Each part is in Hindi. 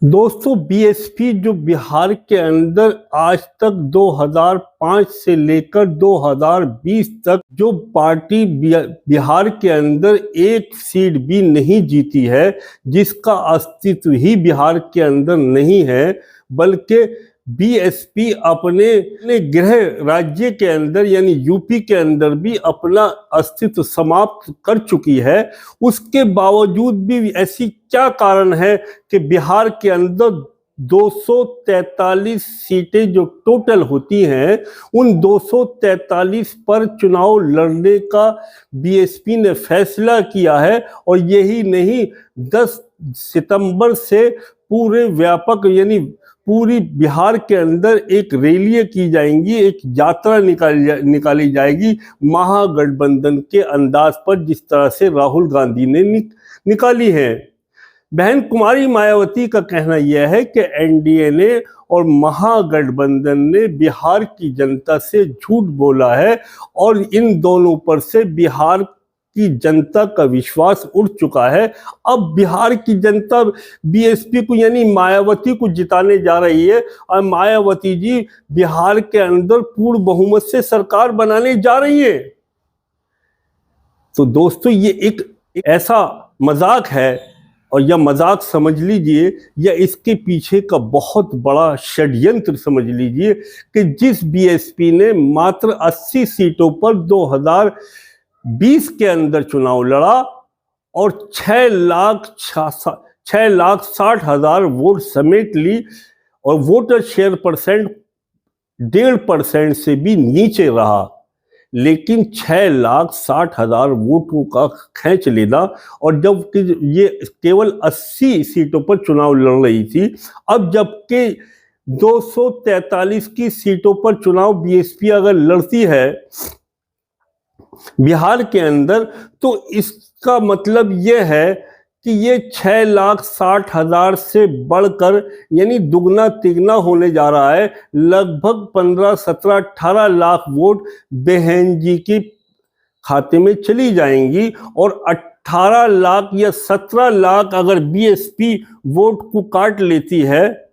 दोस्तों, बीएसपी जो बिहार के अंदर आज तक 2005 से लेकर 2020 तक जो पार्टी बिहार के अंदर एक सीट भी नहीं जीती है, जिसका अस्तित्व ही बिहार के अंदर नहीं है, बल्कि बीएसपी अपने गृह राज्य के अंदर यानी यूपी के अंदर भी अपना अस्तित्व समाप्त कर चुकी है। उसके बावजूद भी ऐसी क्या कारण है कि बिहार के अंदर 243 सीटें जो टोटल होती हैं, उन 243 पर चुनाव लड़ने का बीएसपी ने फैसला किया है। और यही नहीं, 10 सितंबर से पूरे व्यापक यानी पूरी बिहार के अंदर एक रैली की जाएंगी, एक यात्रा निकाली जाएगी महागठबंधन के अंदाज पर, जिस तरह से राहुल गांधी ने निकाली है। बहन कुमारी मायावती का कहना यह है कि एनडीए ने और महागठबंधन ने बिहार की जनता से झूठ बोला है और इन दोनों पर से बिहार की जनता का विश्वास उठ चुका है। अब बिहार की जनता बीएसपी को यानी मायावती को जिताने जा रही है और मायावती जी बिहार के अंदर पूर्ण बहुमत से सरकार बनाने जा रही है। तो दोस्तों, ये एक ऐसा मजाक है, और यह मजाक समझ लीजिए या इसके पीछे का बहुत बड़ा षड्यंत्र समझ लीजिए कि जिस बीएसपी ने मात्र 80 सीटों पर 2020 के अंदर चुनाव लड़ा और 6,60,000 वोट समेट ली और वोटर शेयर परसेंट 1.5% से भी नीचे रहा, लेकिन 6,60,000 वोटों का खींच लेना, और जब ये केवल 80 सीटों पर चुनाव लड़ रही थी, अब जबकि 243 की सीटों पर चुनाव बीएसपी अगर लड़ती है बिहार के अंदर, तो इसका मतलब यह है कि ये 6,60,000 से बढ़कर यानी दुगना तिगना होने जा रहा है। लगभग 15, 17, 18 लाख वोट बहन जी के खाते में चली जाएंगी और 18 लाख या 17 लाख अगर बीएसपी वोट को काट लेती है,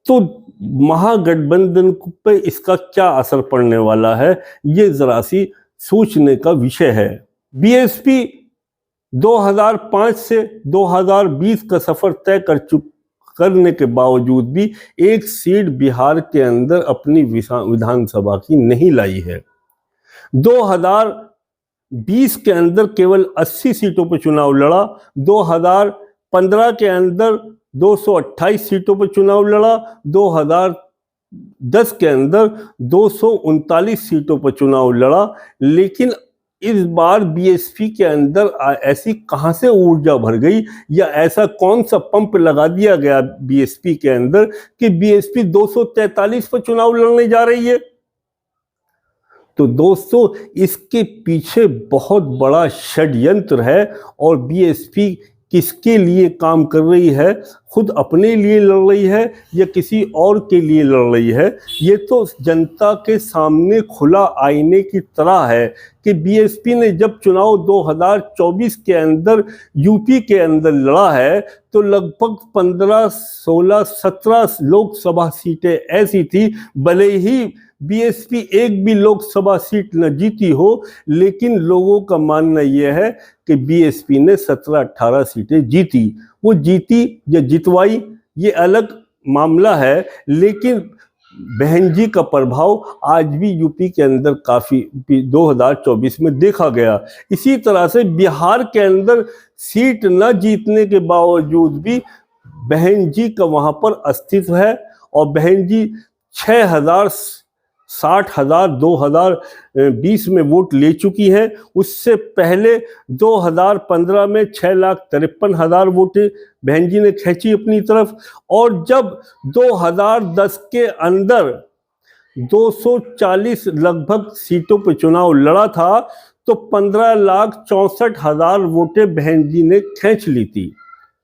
तो महागठबंधन पे इसका क्या असर पड़ने वाला है, ये जरा सी सोचने का विषय है। बीएसपी 2005 से 2020 का सफर तय करने के बावजूद भी एक सीट बिहार के अंदर अपनी विधानसभा की नहीं लाई है। 2020 के अंदर केवल 80 सीटों पर चुनाव लड़ा, 2015 के अंदर 228 सीटों पर चुनाव लड़ा, 2010 के अंदर 239 सीटों पर चुनाव लड़ा, लेकिन इस बार बीएसपी के अंदर ऐसी कहां से ऊर्जा भर गई या ऐसा कौन सा पंप लगा दिया गया बीएसपी के अंदर कि बीएसपी 243 पर चुनाव लड़ने जा रही है। तो दोस्तों, इसके पीछे बहुत बड़ा षड्यंत्र है और बीएसपी किसके लिए काम कर रही है, खुद अपने लिए लड़ रही है या किसी और के लिए लड़ रही है, ये तो जनता के सामने खुला आईने की तरह है कि बीएसपी ने जब चुनाव 2024 के अंदर यूपी के अंदर लड़ा है तो लगभग 15, 16, 17 लोकसभा सीटें ऐसी थी, भले ही बीएसपी एक भी लोकसभा सीट न जीती हो, लेकिन लोगों का मानना यह है कि बीएसपी ने 17-18 सीटें जीती। वो जीती या जितवाई ये अलग मामला है, लेकिन बहन जी का प्रभाव आज भी यूपी के अंदर काफी 2024 में देखा गया। इसी तरह से बिहार के अंदर सीट न जीतने के बावजूद भी बहन जी का वहां पर अस्तित्व है और बहन जी 60,000 2020 में वोट ले चुकी हैं। उससे पहले 2015 में 6,53,000 वोटें बहन जी ने खींची अपनी तरफ, और जब 2010 के अंदर 240 लगभग सीटों पर चुनाव लड़ा था तो 15,64,000 वोटें बहन जी ने खींच ली थी।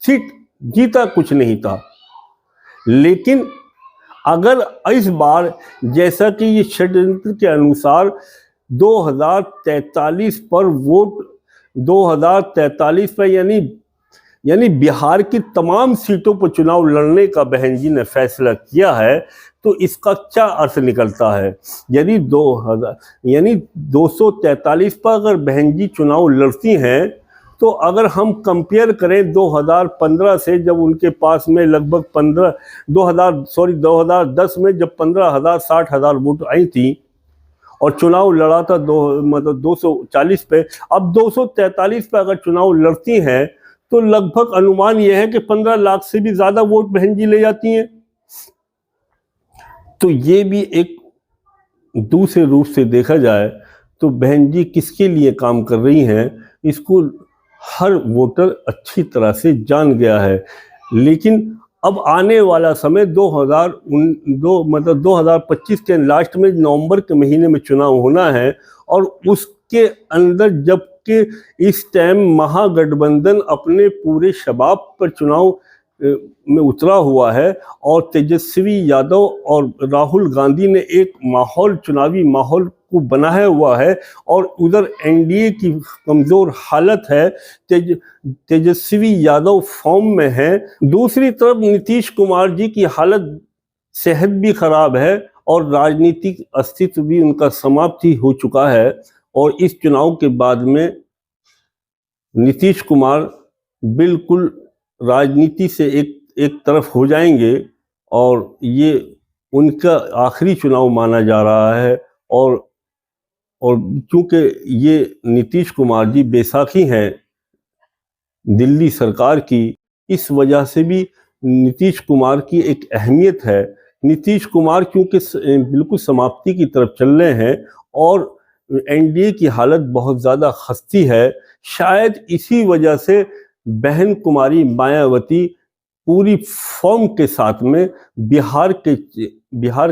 सीट जीता कुछ नहीं था, लेकिन अगर इस बार जैसा कि ये षड्यंत्र के अनुसार 2043 पर वोट 2043 पर यानी यानी बिहार की तमाम सीटों पर चुनाव लड़ने का बहन जी ने फैसला किया है, तो इसका क्या अर्थ निकलता है? यदि 243 पर अगर बहन जी चुनाव लड़ती हैं, तो अगर हम कंपेयर करें 2015 से, जब उनके पास में लगभग 2010 में जब 15,000 60,000 वोट आई थी और चुनाव लड़ा था 240 पे, अब 243 पे अगर चुनाव लड़ती हैं तो लगभग अनुमान यह है कि 15 लाख से भी ज्यादा वोट बहन जी ले जाती हैं। तो ये भी एक दूसरे रूप से देखा जाए तो बहन जी किसके लिए काम कर रही हैं, इसको हर वोटर अच्छी तरह से जान गया है। लेकिन अब आने वाला समय 2025 के लास्ट में नवंबर के महीने में चुनाव होना है, और उसके अंदर जबकि इस टाइम महागठबंधन अपने पूरे शबाब पर चुनाव में उतरा हुआ है, और तेजस्वी यादव और राहुल गांधी ने एक चुनावी माहौल को बनाया हुआ है, और उधर एनडीए की कमजोर हालत है, तेजस्वी यादव फॉर्म में है। दूसरी तरफ नीतीश कुमार जी की हालत, सेहत भी खराब है और राजनीतिक अस्तित्व भी उनका समाप्ति हो चुका है, और इस चुनाव के बाद में नीतीश कुमार बिल्कुल राजनीति से एक तरफ हो जाएंगे, और ये उनका आखिरी चुनाव माना जा रहा है। और क्योंकि ये नीतीश कुमार जी बैसाखी हैं दिल्ली सरकार की, इस वजह से भी नीतीश कुमार की एक अहमियत है। नीतीश कुमार क्योंकि बिल्कुल समाप्ति की तरफ चल रहे हैं और एनडीए की हालत बहुत ज़्यादा खस्ती है, शायद इसी वजह से बहन कुमारी मायावती पूरी फॉर्म के साथ में बिहार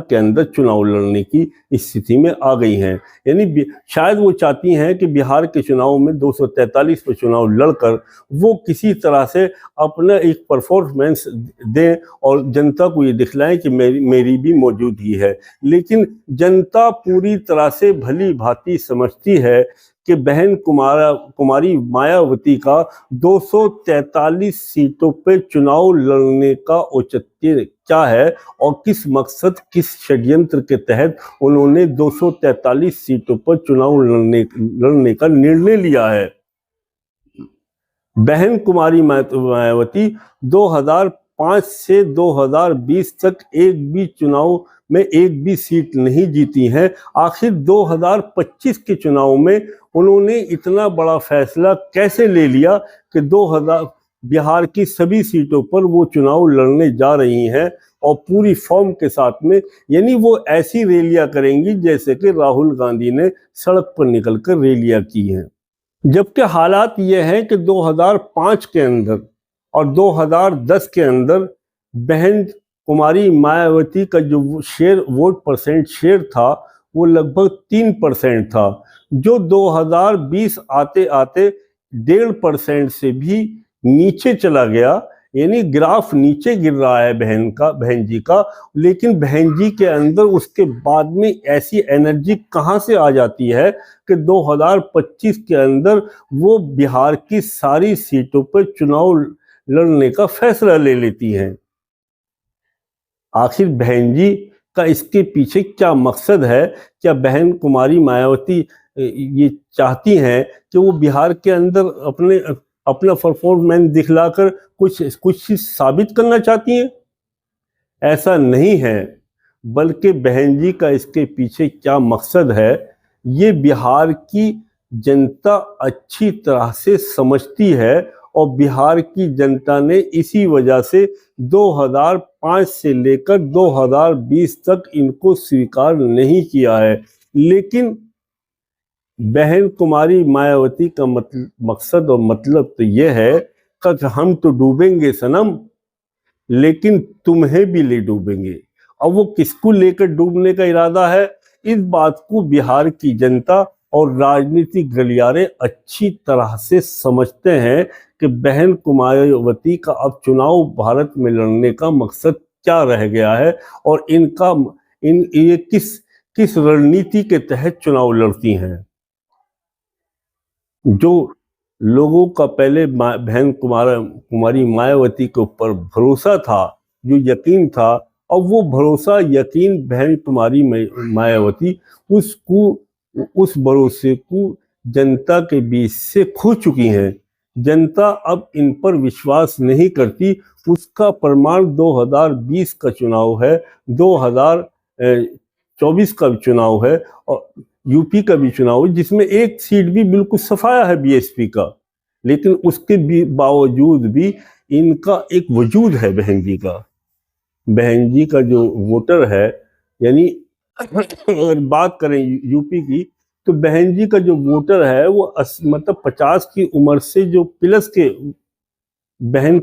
के अंदर चुनाव लड़ने की स्थिति में आ गई हैं। यानी शायद वो चाहती हैं कि बिहार के चुनाव में 243 पर चुनाव लड़कर वो किसी तरह से अपना एक परफॉर्मेंस दें और जनता को ये दिखलाएं कि मेरी भी मौजूदगी है। लेकिन जनता पूरी तरह से भली भांति समझती है कि बहन कुमारी मायावती का 243 सीटों पे चुनाव लड़ने का औचित्य क्या है, और किस मकसद, किस षड्यंत्र के तहत उन्होंने 243 सीटों पर चुनाव लड़ने का निर्णय लिया है। बहन कुमारी मायावती 2005 से 2020 तक एक भी चुनाव में एक भी सीट नहीं जीती हैं। आखिर 2025 के चुनाव में उन्होंने इतना बड़ा फैसला कैसे ले लिया कि बिहार की सभी सीटों पर वो चुनाव लड़ने जा रही हैं, और पूरी फॉर्म के साथ में। यानी वो ऐसी रैलियां करेंगी जैसे कि राहुल गांधी ने सड़क पर निकलकर रैलियां की हैं। जबकि हालात ये हैं कि 2005 के अंदर और 2010 के अंदर बहन कुमारी मायावती का जो वोट परसेंट शेयर था वो लगभग 3% था, जो 2020 आते आते 1.5% से भी नीचे चला गया। यानी ग्राफ नीचे गिर रहा है बहन जी का। लेकिन बहन जी के अंदर उसके बाद में ऐसी एनर्जी कहां से आ जाती है कि 2025 के अंदर वो बिहार की सारी सीटों पर चुनाव लड़ने का फैसला ले लेती हैं। आखिर बहन जी का इसके पीछे क्या मकसद है? क्या बहन कुमारी मायावती ये चाहती हैं कि वो बिहार के अंदर अपना परफॉर्मेंस दिखलाकर कुछ साबित करना चाहती हैं? ऐसा नहीं है, बल्कि बहन जी का इसके पीछे क्या मकसद है ये बिहार की जनता अच्छी तरह से समझती है, और बिहार की जनता ने इसी वजह से 2005 से लेकर 2020 तक इनको स्वीकार नहीं किया है। लेकिन बहन कुमारी मायावती का मकसद और मतलब तो यह है कि हम तो डूबेंगे सनम, लेकिन तुम्हें भी ले डूबेंगे। अब वो किसको लेकर डूबने का इरादा है, इस बात को बिहार की जनता और राजनीतिक गलियारे अच्छी तरह से समझते हैं कि बहन कुमारी का अब चुनाव भारत में लड़ने का मकसद क्या रह गया है, और ये किस रणनीति के तहत चुनाव लड़ती हैं। जो लोगों का पहले बहन कुमारी मायावती के ऊपर भरोसा था, जो यकीन था, और वो भरोसा यकीन बहन कुमारी मायावती उस भरोसे को जनता के बीच से खो चुकी हैं। जनता अब इन पर विश्वास नहीं करती। उसका प्रमाण 2020 का चुनाव है, 2024 का चुनाव है, और यूपी का भी चुनाव है, जिसमें एक सीट भी बिल्कुल सफाया है बीएसपी का, लेकिन उसके भी बावजूद भी इनका एक वजूद है। बहन जी का जो वोटर है, यानी अगर बात करें यूपी की, तो बहन जी का जो वोटर है वो मतलब 50 की उम्र से जो प्लस के बहन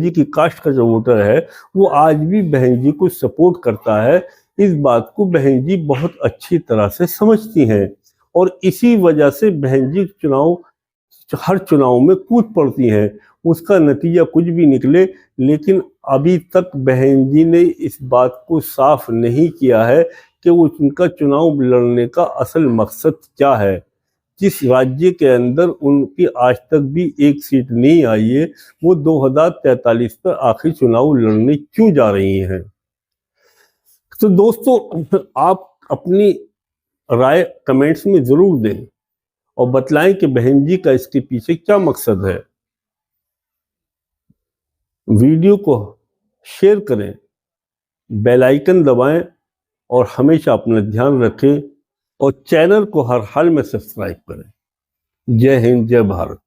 जी की कास्ट का जो वोटर है, वो आज भी बहन जी को सपोर्ट करता है। इस बात को बहन जी बहुत अच्छी तरह से समझती हैं, और इसी वजह से बहन जी हर चुनाव में कूद पड़ती हैं। उसका नतीजा कुछ भी निकले, लेकिन अभी तक बहन जी ने इस बात को साफ नहीं किया है कि वो उनका चुनाव लड़ने का असल मकसद क्या है। जिस राज्य के अंदर उनकी आज तक भी एक सीट नहीं आई है, वो 2043 पर आखिर चुनाव लड़ने क्यों जा रही हैं। तो दोस्तों, आप अपनी राय कमेंट्स में जरूर दें और बतलाएं कि बहन जी का इसके पीछे क्या मकसद है। वीडियो को शेयर करें, बेल आइकन दबाएं, और हमेशा अपना ध्यान रखें, और चैनल को हर हाल में सब्सक्राइब करें। जय हिंद, जय भारत।